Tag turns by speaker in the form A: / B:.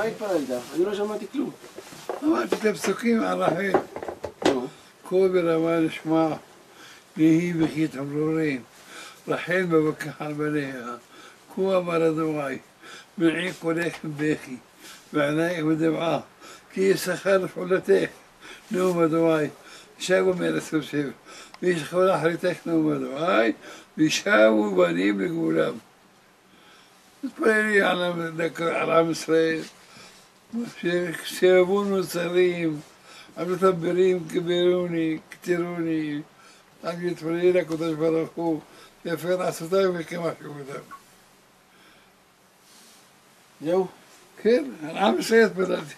A: התפללת? אני לא שמעתי כלום.
B: אמרתי את הפסוקים על רחל. כה ברמה נשמע, ויהי בכי תמרורים. רחל מבכה על בניה. כה אמר אדוני, מנעי קולך מבכי, ועינייך בדמעה, כי יששכר לפעולתך, נאום אדוני. שבו מארץ יוסף, וישכחו אחריתך נאום אדוני, וישבו בנים לגבולם. מתפללים על עם ישראל, שיבונו צרים, המתברים כבירוני, כתירוני, רק להתפלל לקדוש ברוך הוא, יפה לעשותיו וכמה שבותם.
A: זהו?
B: כן, על עם ישראל התפללתי.